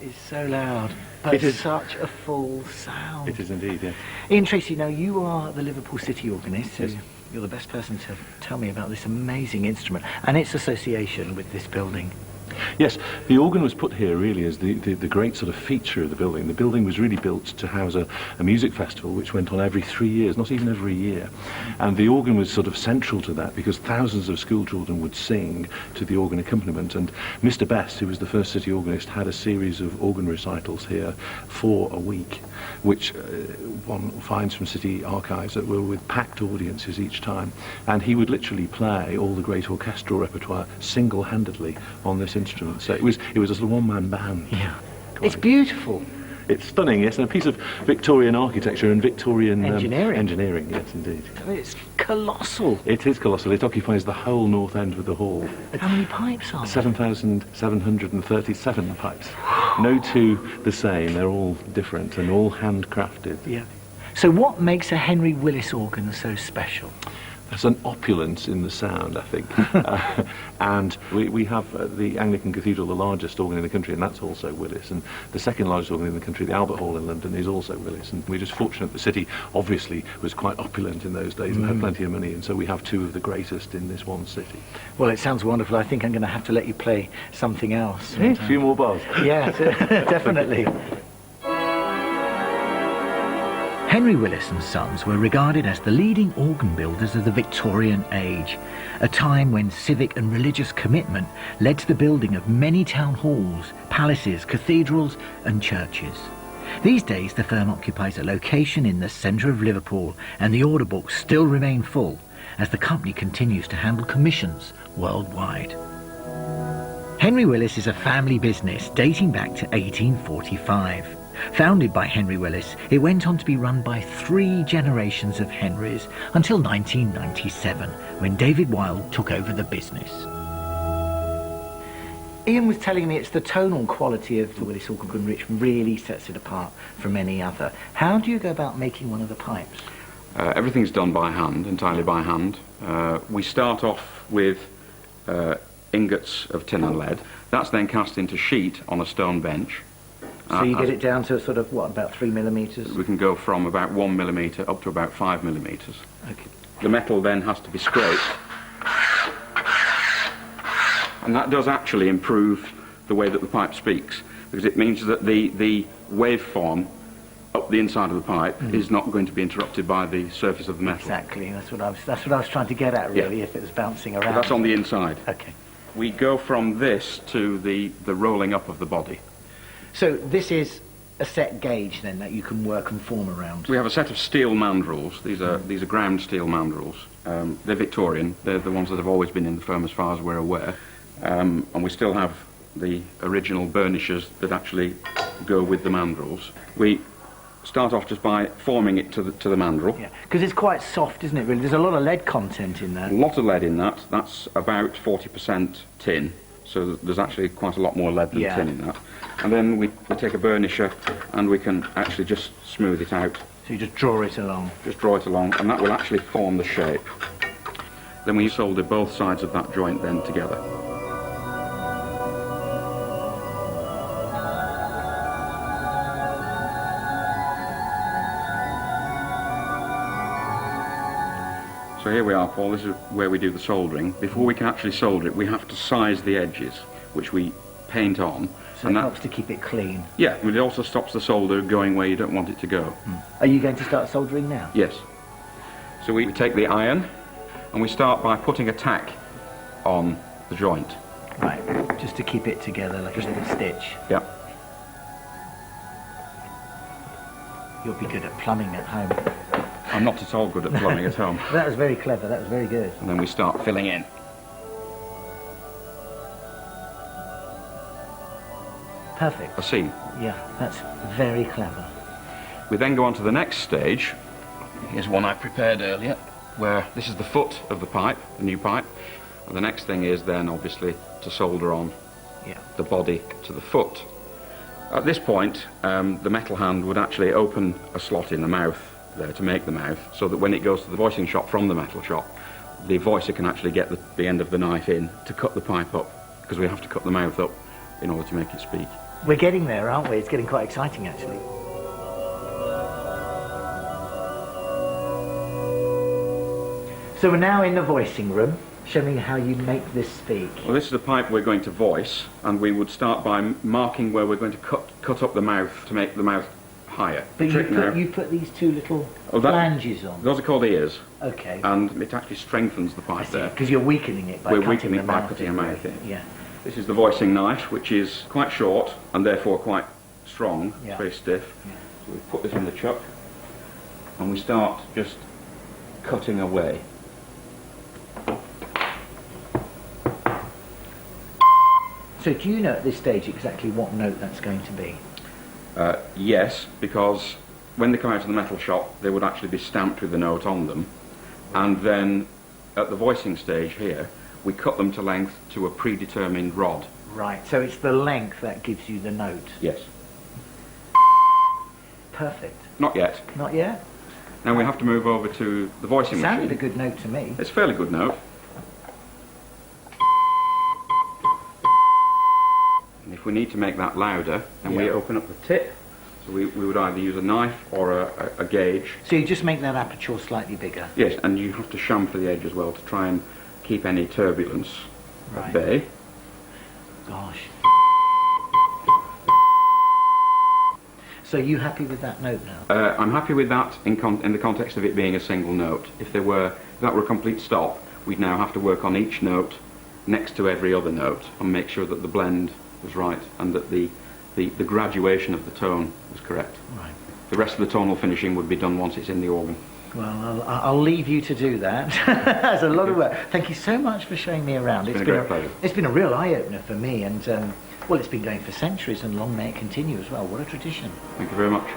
is so loud, but It is such a full sound. It is indeed, yes. Ian Tracy, now you are the Liverpool City organist, so Yes. you're the best person to tell me about this amazing instrument and its association with this building. Yes, the organ was put here really as the great sort of feature of the building. The building was really built to house a music festival which went on every 3 years, not even every year. And the organ was sort of central to that because thousands of school children would sing to the organ accompaniment. And Mr. Best, who was the first city organist, had a series of organ recitals here for a week, which one finds from city archives that were with packed audiences each time. And he would literally play all the great orchestral repertoire single-handedly on this instrument. So it was a sort of one-man band. Yeah. It's beautiful. It's stunning, yes, and a piece of Victorian architecture and Victorian engineering, yes, indeed. It's colossal. It is colossal. It occupies the whole north end of the hall. How many pipes are there? 7,737 pipes. No two the same. They're all different and all handcrafted. Yeah. So what makes a Henry Willis organ so special? There's an opulence in the sound, I think. And we have the Anglican Cathedral, the largest organ in the country, and that's also Willis. And the second largest organ in the country, the Albert Hall in London, is also Willis. And we're just fortunate the city obviously was quite opulent in those days and had plenty of money, and so we have two of the greatest in this one city. Well, it sounds wonderful. I think I'm going to have to let you play something else. A few more bars. Yes, definitely. Henry Willis and Sons were regarded as the leading organ builders of the Victorian age, a time when civic and religious commitment led to the building of many town halls, palaces, cathedrals and churches. These days the firm occupies a location in the centre of Liverpool, and the order books still remain full as the company continues to handle commissions worldwide. Henry Willis is a family business dating back to 1845. Founded by Henry Willis, it went on to be run by 3 generations of Henrys until 1997, when David Wilde took over the business. Ian was telling me it's the tonal quality of the Willis organ which really sets it apart from any other. How do you go about making one of the pipes? Everything's done by hand, entirely by hand. We start off with ingots of tin and lead. That's then cast into sheet on a stone bench. So you get it down to sort of, what, about 3 millimetres? We can go from about 1 millimetre up to about 5 millimetres. Okay. The metal then has to be scraped. And that does actually improve the way that the pipe speaks, because it means that the waveform up the inside of the pipe is not going to be interrupted by the surface of the metal. Exactly, that's what I was trying to get at, really, if it was bouncing around. But that's on the inside. Okay. We go from this to the rolling up of the body. So this is a set gauge then that you can work and form around? We have a set of steel mandrels. These are ground steel mandrels. They're Victorian. They're the ones that have always been in the firm as far as we're aware. And we still have the original burnishers that actually go with the mandrels. We start off just by forming it to the mandrel. Yeah, because it's quite soft, isn't it, really? There's a lot of lead content in there. A lot of lead in that. That's about 40% tin. So there's actually quite a lot more lead than tin in that. And then we take a burnisher and we can actually just smooth it out. So you just draw it along? Just draw it along, and that will actually form the shape. Then we solder both sides of that joint then together. So here we are, Paul, this is where we do the soldering. Before we can actually solder it, we have to size the edges, which we paint on. So it helps to keep it clean? Yeah, but it also stops the solder going where you don't want it to go. Are you going to start soldering now? Yes. So we take the iron, and we start by putting a tack on the joint. Right, just to keep it together like a little stitch. Yeah. You'll be good at plumbing at home. I'm not at all good at plumbing at home. That was very clever, that was very good. And then we start filling in. Perfect. A seam. Yeah, that's very clever. We then go on to the next stage. Here's one I prepared earlier, where this is the foot of the pipe, the new pipe. And the next thing is then obviously to solder on the body to the foot. At this point, the metal hand would actually open a slot in the mouth there to make the mouth, so that when it goes to the voicing shop from the metal shop, the voicer can actually get the end of the knife in to cut the pipe up, because we have to cut the mouth up in order to make it speak. We're getting there, aren't we? It's getting quite exciting, actually. So we're now in the voicing room. Show me how you make this speak. Well, this is a pipe we're going to voice, and we would start by marking where we're going to cut up the mouth to make the mouth higher. But you put these two little flanges on. Those are called ears. Okay. And it actually strengthens the pipe there. Because you're weakening it by cutting the mouth in. Yeah. This is the voicing knife, which is quite short and therefore quite strong, yeah. very stiff. Yeah. So we put this in the chuck, and we start just cutting away. So do you know at this stage exactly what note that's going to be? Yes, because when they come out of the metal shop, they would actually be stamped with the note on them. And then at the voicing stage here, we cut them to length to a predetermined rod. Right, so it's the length that gives you the note? Yes. Perfect. Not yet. Not yet? Now we have to move over to the voicing machine. Sounded a good note to me. It's a fairly good note. And if we need to make that louder, then we open up the tip. So we would either use a knife or a gauge. So you just make that aperture slightly bigger? Yes, and you have to chamfer the edge as well to try and keep any turbulence at bay. Gosh. So are you happy with that note now? I'm happy with that in the context of it being a single note. If that were a complete stop, we'd now have to work on each note next to every other note and make sure that the blend was right and that the graduation of the tone was correct. Right. The rest of the tonal finishing would be done once it's in the organ. Well, I'll leave you to do that. That's a lot of work. Thank you so much for showing me around. It's been a great pleasure. It's been a real eye-opener for me, and well, it's been going for centuries, and long may it continue as well. What a tradition. Thank you very much.